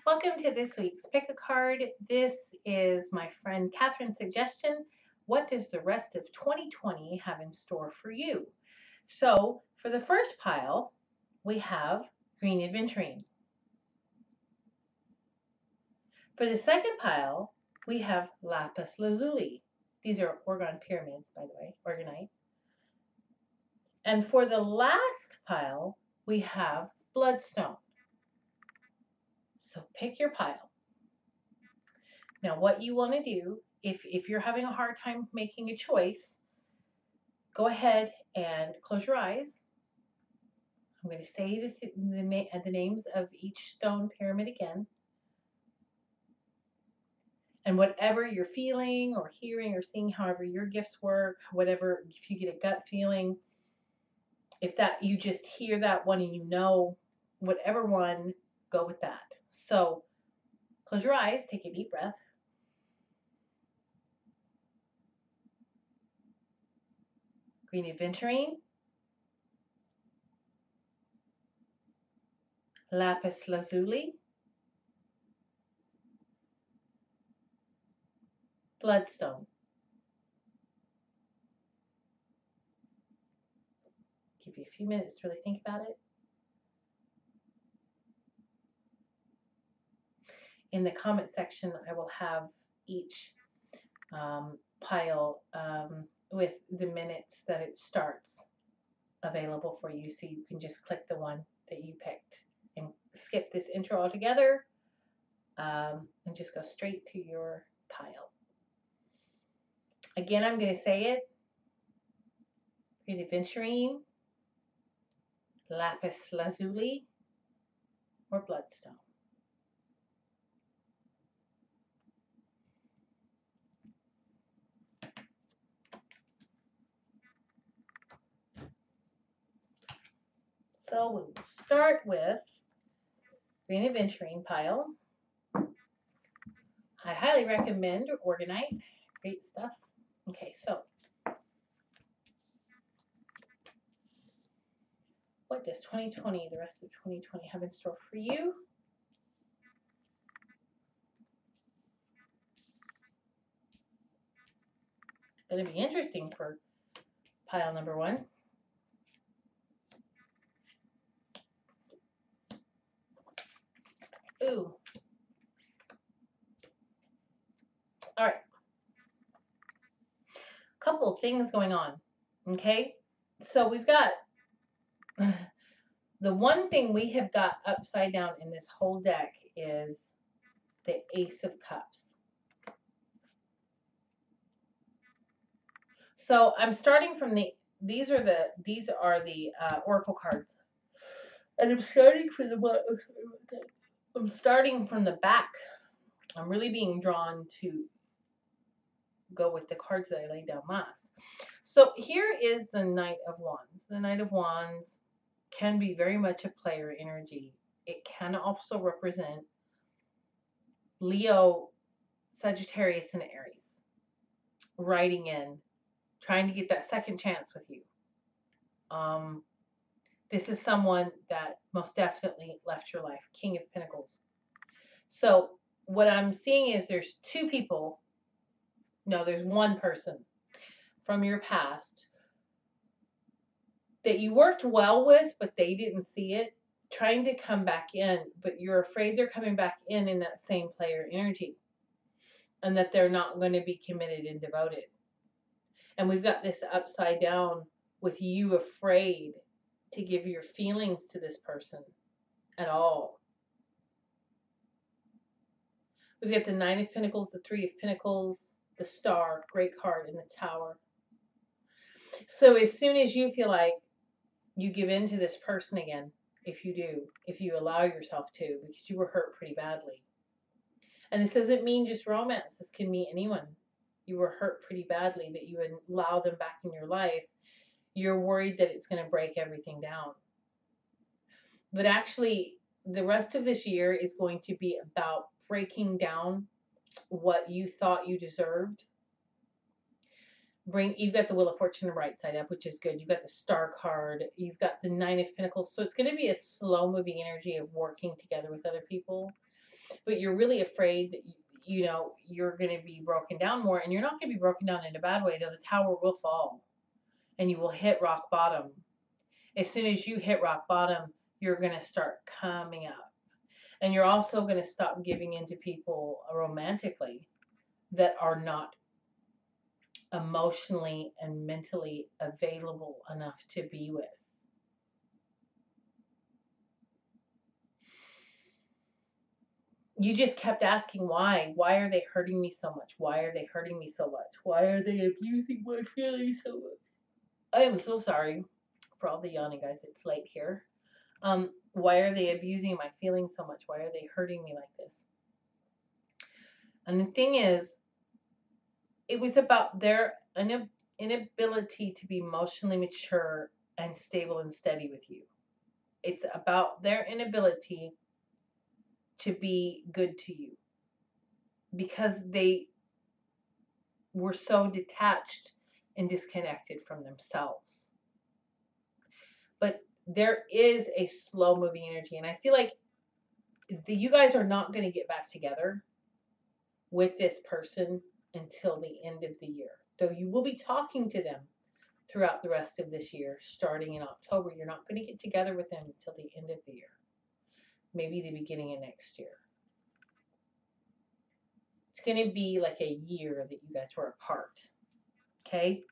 Welcome to this week's Pick a Card. This is my friend Catherine's suggestion. What does the rest of 2020 have in store for you? So, for the first pile, we have Green Aventurine. For the second pile, we have Lapis Lazuli. These are orgon pyramids, by the way, orgonite. And for the last pile, we have Bloodstone. So pick your pile. Now, what you want to do, if you're having a hard time making a choice, go ahead and close your eyes. I'm going to say the names of each stone pyramid again. And whatever you're feeling or hearing or seeing, however your gifts work, whatever, if you get a gut feeling, if that you just hear that one and you know whatever one, go with that. So close your eyes, take a deep breath. Green Aventurine, Lapis Lazuli, Bloodstone. Give you a few minutes to really think about it. In the comment section, I will have each pile with the minutes that it starts available for you, so you can just click the one that you picked and skip this intro altogether and just go straight to your pile. Again, I'm going to say it. Green Aventurine, Lapis Lazuli, or Bloodstone. So we'll start with Green Aventurine pile. I highly recommend orgonite. Great stuff. Okay, so what does 2020, the rest of 2020, have in store for you? It's going to be interesting for pile number one. Ooh. All right. Couple of things going on. Okay. So we've got the one thing we have got upside down in this whole deck is the Ace of Cups. So I'm starting from these are the oracle cards, and I'm starting from the back. I'm really being drawn to go with the cards that I laid down last. So here is the Knight of Wands. The Knight of Wands can be very much a player energy. It can also represent Leo, Sagittarius, and Aries riding in, trying to get that second chance with you. This is someone that most definitely left your life. King of Pentacles. So what I'm seeing is there's two people. No, there's one person from your past that you worked well with, but they didn't see it, trying to come back in, but you're afraid they're coming back in that same player energy, and that they're not going to be committed and devoted. And we've got this upside down with you afraid to give your feelings to this person at all. We've got the Nine of Pentacles, the Three of Pentacles, the Star, great card, and the Tower. So as soon as you feel like you give in to this person again, if you allow yourself to, because you were hurt pretty badly. And this doesn't mean just romance. This can mean anyone. You were hurt pretty badly, that you allow them back in your life. You're worried that it's going to break everything down. But actually, the rest of this year is going to be about breaking down what you thought you deserved. You've got the Wheel of Fortune right side up, which is good. You've got the Star card. You've got the Nine of Pentacles. So it's going to be a slow moving energy of working together with other people. but you're really afraid that you know you're going to be broken down more, and you're not going to be broken down in a bad way. Though the tower will fall, and you will hit rock bottom. As soon as you hit rock bottom, you're going to start coming up, and you're also going to stop giving in to people romantically that are not emotionally and mentally available enough to be with. You just kept asking why. Why are they hurting me so much? Why are they hurting me so much? Why are they abusing my feelings so much? I am so sorry for all the yawning, guys. It's late here. Why are they abusing my feelings so much? Why are they hurting me like this? And the thing is, it was about their inability to be emotionally mature and stable and steady with you. It's about their inability to be good to you because they were so detached and disconnected from themselves. But there is a slow moving energy, and I feel like you guys are not going to get back together with this person until the end of the year. Though you will be talking to them throughout the rest of this year, starting in October. You're not going to get together with them until the end of the year. Maybe the beginning of next year. It's going to be like a year that you guys were apart. Okay?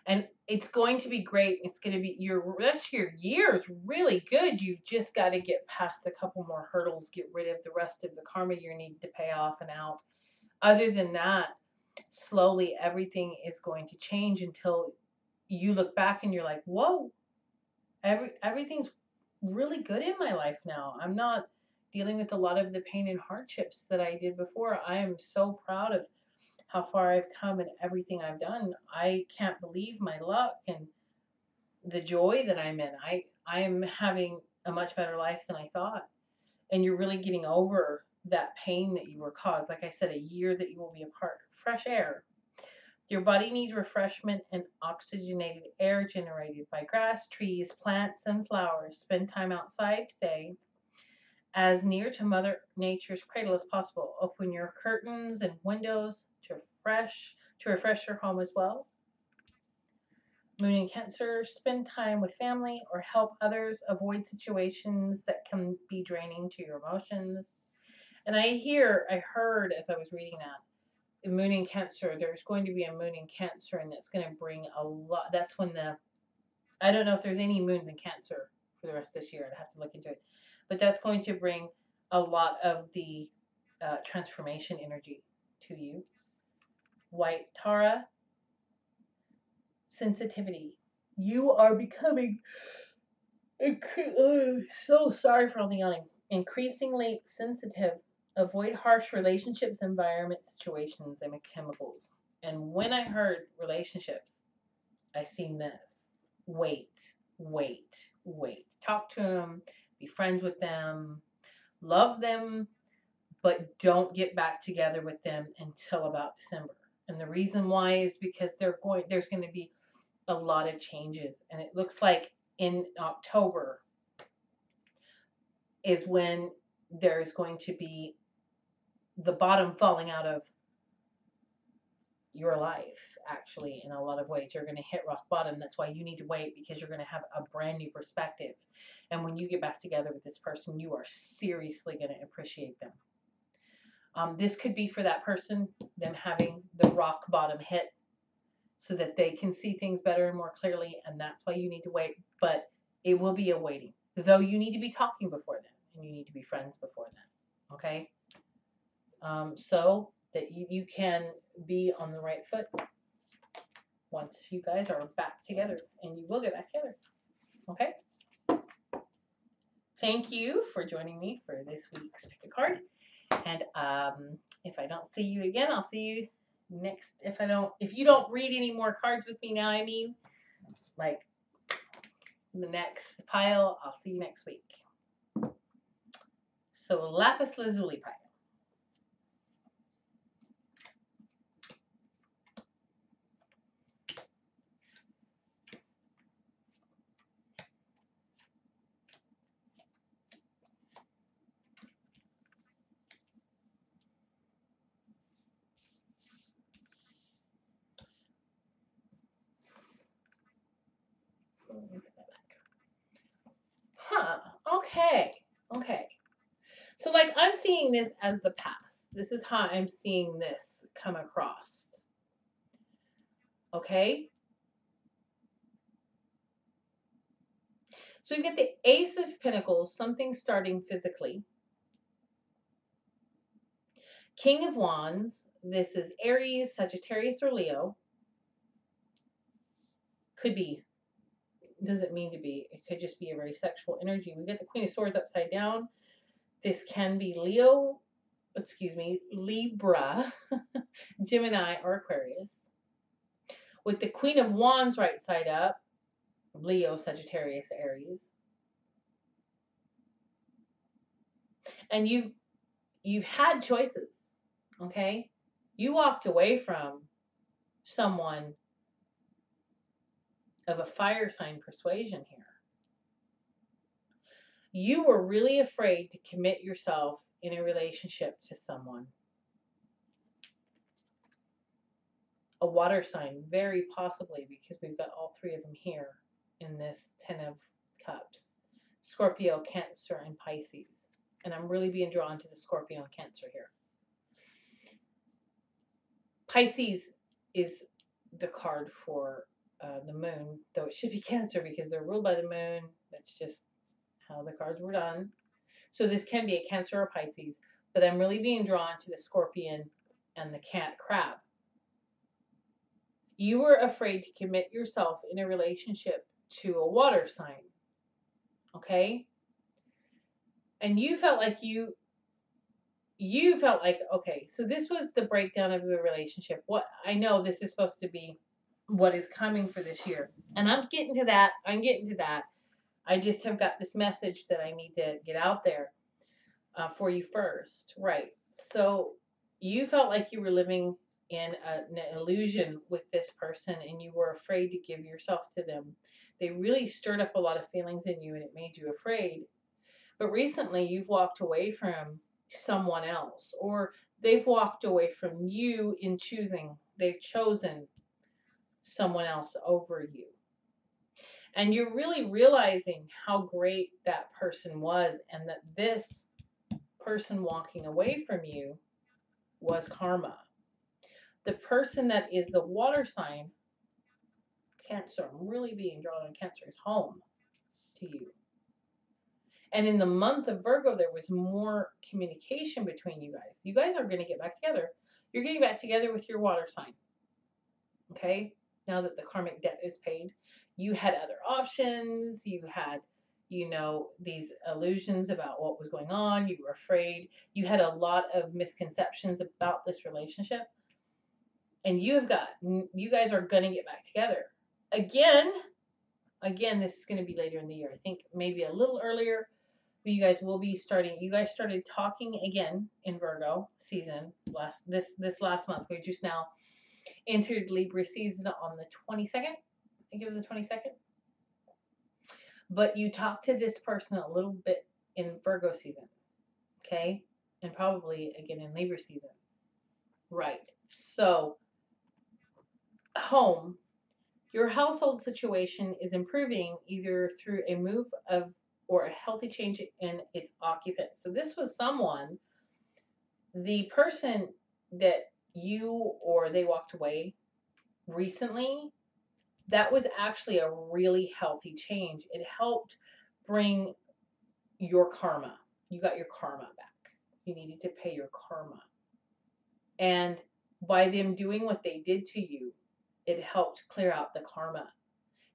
And it's going to be great. It's going to be your rest of your year is really good. You've just got to get past a couple more hurdles, get rid of the rest of the karma you need to pay off and out. Other than that, slowly everything is going to change until you look back and you're like, whoa, everything's really good in my life now. I'm not dealing with a lot of the pain and hardships that I did before. I am so proud of how far I've come and everything I've done. I can't believe my luck and the joy that I'm in. I am having a much better life than I thought. And you're really getting over that pain that you were caused. Like I said, a year that you will be apart. Fresh air. Your body needs refreshment and oxygenated air generated by grass, trees, plants, and flowers. Spend time outside today, as near to Mother Nature's cradle as possible. Open your curtains and windows to refresh your home as well. Moon in Cancer, spend time with family or help others. Avoid situations that can be draining to your emotions. And I heard as I was reading that, Moon in Cancer, there's going to be a Moon in Cancer, and that's going to bring a lot. That's when I don't know if there's any moons in Cancer for the rest of this year. I'd have to look into it. But that's going to bring a lot of the transformation energy to you. White Tara, sensitivity. You are becoming, so sorry for all the yawning, increasingly sensitive. Avoid harsh relationships, environment, situations, and chemicals. And when I heard relationships, I seen this. Wait. Talk to them, be friends with them, love them, but don't get back together with them until about December. And the reason why is because there's going to be a lot of changes. And it looks like in October is when there's going to be the bottom falling out of your life, actually, in a lot of ways. You're going to hit rock bottom. That's why you need to wait, because you're going to have a brand new perspective. And when you get back together with this person, you are seriously going to appreciate them. This could be for that person, them having the rock bottom hit so that they can see things better and more clearly. And that's why you need to wait. But it will be a waiting. Though you need to be talking before then. And you need to be friends before then. Okay? So that you can be on the right foot once you guys are back together, and you will get back together. Okay? Thank you for joining me for this week's Pick a Card. And if I don't see you again, I'll see you next. If you don't read any more cards with me now, I mean, like the next pile, I'll see you next week. So Lapis Lazuli pile. Huh. Okay. Okay. So, like, I'm seeing this as the past. This is how I'm seeing this come across. Okay? So we've got the Ace of Pentacles, something starting physically. King of Wands, this is Aries, Sagittarius, or Leo. Could be. Doesn't mean to be. It could just be a very sexual energy. We get the Queen of Swords upside down. This can be Leo, Libra, Gemini, or Aquarius. With the Queen of Wands right side up, Leo, Sagittarius, Aries. And you've had choices, okay? You walked away from someone of a fire sign persuasion here. You were really afraid to commit yourself in a relationship to someone. A water sign, very possibly, because we've got all three of them here in this 10 of Cups. Scorpio, Cancer, and Pisces. And I'm really being drawn to the Scorpio and Cancer here. Pisces is the card for the moon, though it should be Cancer because they're ruled by the moon. That's just how the cards were done. So this can be a Cancer or Pisces, but I'm really being drawn to the Scorpion and the Crab. You were afraid to commit yourself in a relationship to a water sign, okay? And you felt like okay, so this was the breakdown of the relationship. What I know this is supposed to be what is coming for this year. And I'm getting to that. I just have got this message that I need to get out there for you first. Right. So you felt like you were living in an illusion with this person and you were afraid to give yourself to them. They really stirred up a lot of feelings in you and it made you afraid. But recently you've walked away from someone else, or they've walked away from you in choosing. They've chosen someone else over you. And you're really realizing how great that person was and that this person walking away from you was karma. The person that is the water sign, Cancer, I'm really being drawn on Cancer's home to you. And in the month of Virgo, there was more communication between you guys. You guys are going to get back together. You're getting back together with your water sign. Okay? Now that the karmic debt is paid, you had other options. You had, these illusions about what was going on. You were afraid. You had a lot of misconceptions about this relationship. And you guys are going to get back together. Again, this is going to be later in the year. I think maybe a little earlier. But you guys will be starting. You guys started talking again in Virgo season this last month. We just now entered Libra season on the 22nd. I think it was the 22nd. But you talked to this person a little bit in Virgo season, okay? And probably again in Libra season. Right. So, home. Your household situation is improving either through a move or a healthy change in its occupant. So this was someone, the person that you or they walked away recently, that was actually a really healthy change. It helped bring your karma. You got your karma back. You needed to pay your karma. And by them doing what they did to you, it helped clear out the karma.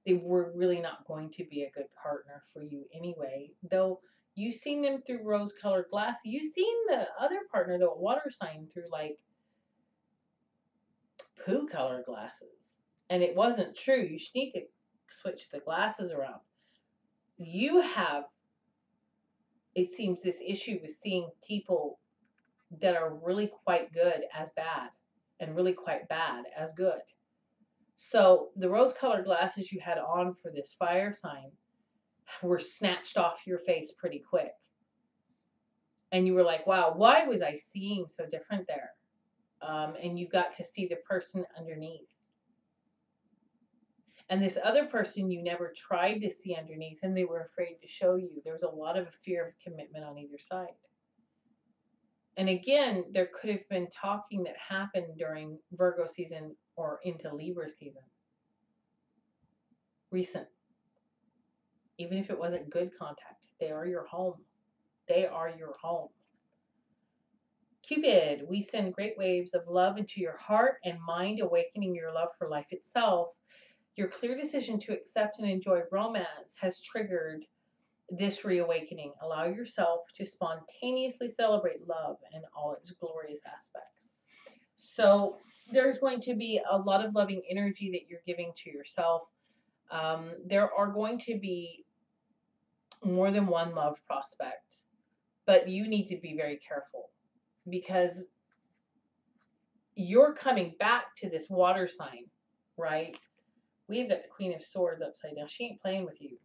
They were really not going to be a good partner for you anyway. Though you've seen them through rose-colored glass. You've seen the other partner, the water sign, through like poo-colored glasses. And it wasn't true. You should need to switch the glasses around. You have, it seems, this issue with seeing people that are really quite good as bad and really quite bad as good. So the rose-colored glasses you had on for this fire sign were snatched off your face pretty quick. And you were like, wow, why was I seeing so different there? And you got to see the person underneath. And this other person you never tried to see underneath, and they were afraid to show you. There was a lot of fear of commitment on either side. And again, there could have been talking that happened during Virgo season or into Libra season. Recent. Even if it wasn't good contact, they are your home. They are your home. Cupid, we send great waves of love into your heart and mind, awakening your love for life itself. Your clear decision to accept and enjoy romance has triggered this reawakening. Allow yourself to spontaneously celebrate love in all its glorious aspects. So there's going to be a lot of loving energy that you're giving to yourself. There are going to be more than one love prospect, but you need to be very careful because you're coming back to this water sign, right? We've got the Queen of Swords upside down. She ain't playing with you.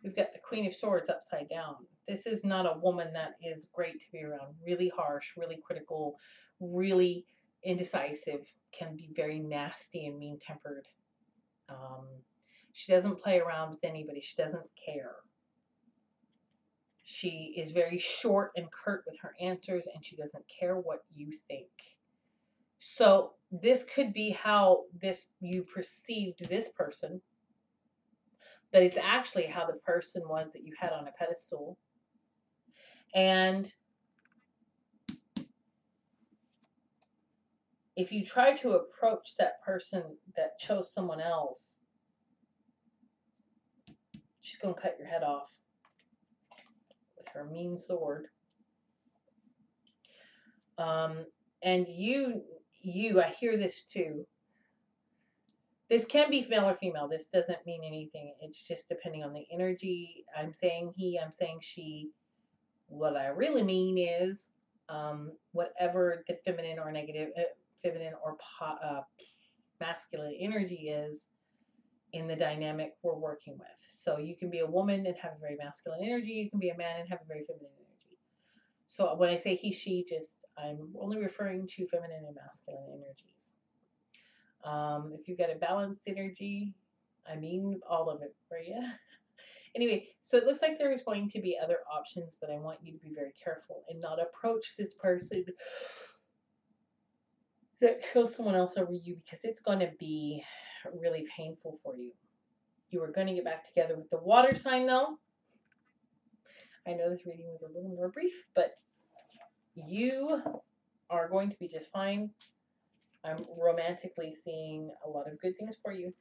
We've got the Queen of Swords upside down. This is not a woman that is great to be around. Really harsh, really critical, really indecisive, can be very nasty and mean-tempered. She doesn't play around with anybody. She doesn't care. She is very short and curt with her answers, and she doesn't care what you think. So this could be how you perceived this person, but it's actually how the person was that you had on a pedestal. And if you try to approach that person that chose someone else, she's going to cut your head off with her mean sword. And you, I hear this too. This can be male or female. This doesn't mean anything. It's just depending on the energy. I'm saying he, I'm saying she. What I really mean is whatever the feminine or negative, feminine or masculine energy is in the dynamic we're working with. So you can be a woman and have a very masculine energy. You can be a man and have a very feminine energy. So when I say he, she, I'm only referring to feminine and masculine energies. If you've got a balanced energy, I mean all of it for you. Anyway, so it looks like there is going to be other options, but I want you to be very careful and not approach this person that chose someone else over you, because it's going to be really painful for you. You are going to get back together with the water sign, though. I know this reading was a little more brief, but you are going to be just fine. I'm romantically seeing a lot of good things for you.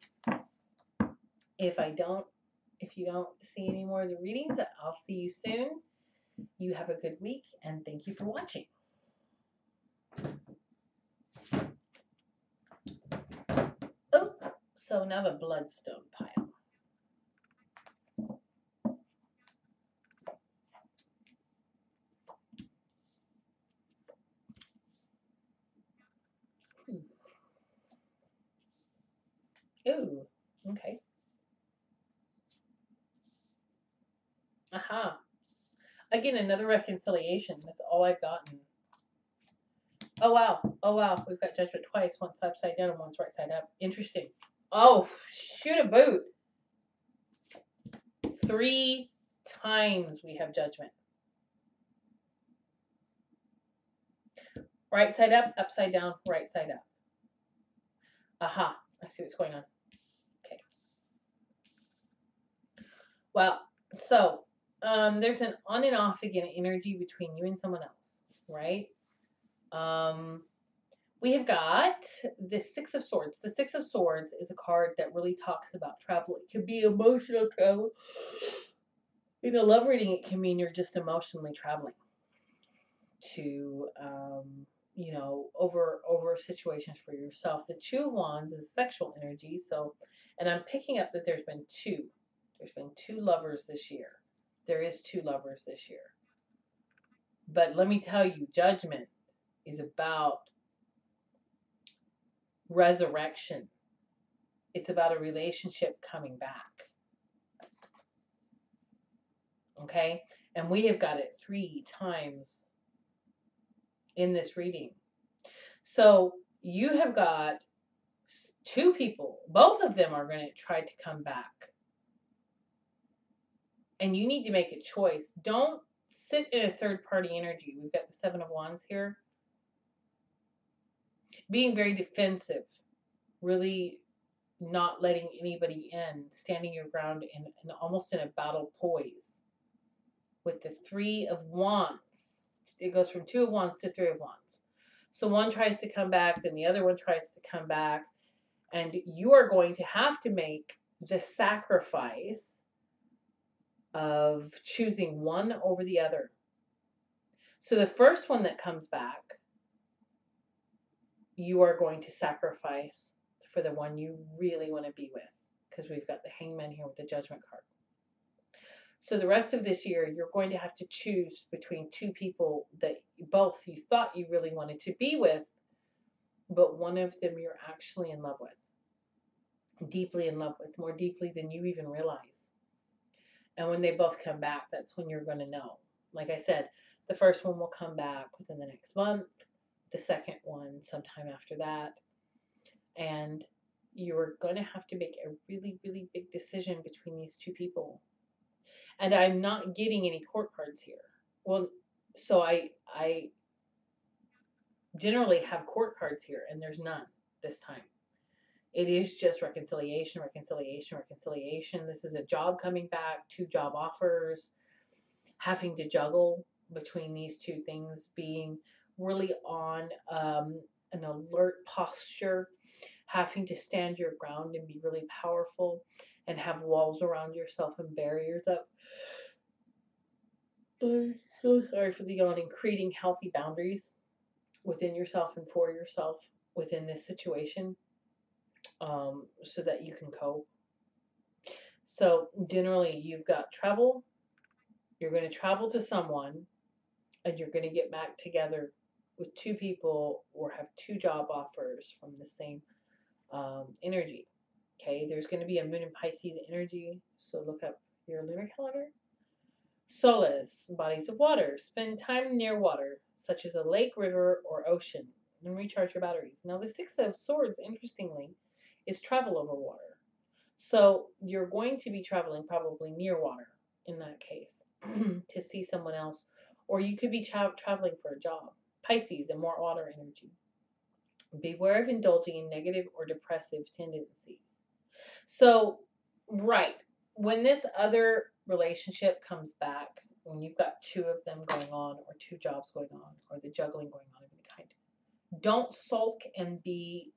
If you don't see any more of the readings, I'll see you soon. You have a good week, and thank you for watching. Oh, so now the bloodstone pile. Ooh, okay. Aha. Again, another reconciliation. That's all I've gotten. Oh, wow. Oh, wow. We've got judgment twice. Once upside down and once right side up. Interesting. Oh, shoot a boot. 3 times we have judgment. Right side up, upside down, right side up. Aha. I see what's going on. Okay. Well, so there's an on and off again energy between you and someone else, right? We have got the Six of Swords. The Six of Swords is a card that really talks about travel. It can be emotional travel. In a love reading, it can mean you're just emotionally traveling to, over situations for yourself. The Two of Wands is sexual energy. So, and I'm picking up that there's been 2. There's been 2 lovers this year. There is 2 lovers this year. But let me tell you, judgment is about resurrection. It's about a relationship coming back. Okay? And we have got it 3 times in this reading. So you have got Two people, both of them are going to try to come back. And you need to make a choice. Don't sit in a third party energy. We've got the Seven of Wands here. Being very defensive, really not letting anybody in, standing your ground in almost in a battle poise. With the Three of Wands, it goes from Two of Wands to Three of Wands. So one tries to come back, then the other one tries to come back, and you are going to have to make the sacrifice of choosing one over the other. So the first one that comes back, you are going to sacrifice for the one you really want to be with, because we've got the Hangman here with the Judgment card. So the rest of this year, you're going to have to choose between two people that both you thought you really wanted to be with, but one of them you're actually in love with, deeply in love with, more deeply than you even realize. And when they both come back, that's when you're going to know. Like I said, the first one will come back within the next month, the second one sometime after that. And you're going to have to make a really, really big decision between these two people. And I'm not getting any court cards here. Well, so I generally have court cards here, and there's none this time. It is just reconciliation, reconciliation, reconciliation. This is a job coming back, two job offers, having to juggle between these two things, being really on an alert posture, having to stand your ground and be really powerful and have walls around yourself and barriers up. I'm so sorry for the yawning. Creating healthy boundaries within yourself and for yourself within this situation, so that you can cope. So generally, you've got travel. You're going to travel to someone, and you're going to get back together with two people or have two job offers from the same energy. Okay, there's going to be a Moon in Pisces energy, so look up your lunar calendar. Solace, bodies of water. Spend time near water, such as a lake, river, or ocean, and recharge your batteries. Now, the Six of Swords, interestingly, is travel over water. So you're going to be traveling probably near water in that case to see someone else, or you could be traveling for a job. Pisces, and more water energy. Beware of indulging in negative or depressive tendencies. So, right, when this other relationship comes back, when you've got two of them going on, or two jobs going on, or the juggling going on of any kind, don't sulk and be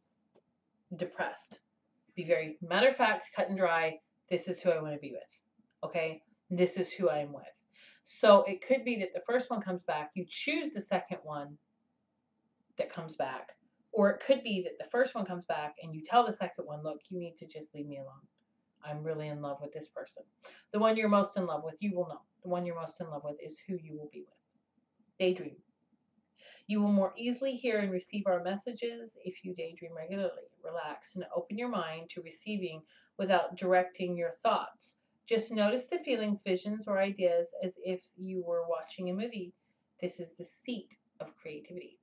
depressed. Be very matter of fact, cut and dry. This is who I want to be with. Okay? This is who I am with. So it could be that the first one comes back, you choose the second one that comes back. Or it could be that the first one comes back and you tell the second one, look, you need to just leave me alone. I'm really in love with this person. The one you're most in love with, you will know. The one you're most in love with is who you will be with. Daydream. You will more easily hear and receive our messages if you daydream regularly. Relax and open your mind to receiving without directing your thoughts. Just notice the feelings, visions, or ideas as if you were watching a movie. This is the seat of creativity.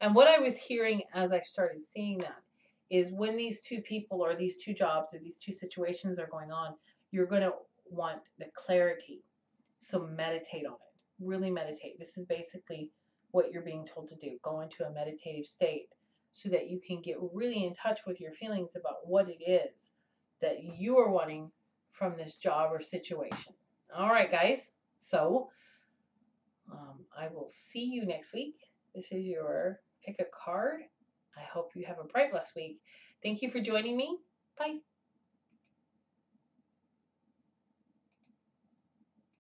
And what I was hearing as I started seeing that is when these two people or these two jobs or these two situations are going on, you're going to want the clarity. So meditate on it. Really meditate. This is basically what you're being told to do. Go into a meditative state so that you can get really in touch with your feelings about what it is that you are wanting from this job or situation. All right, guys. So I will see you next week. This is your pick a card. I hope you have a bright, blessed week. Thank you for joining me. Bye.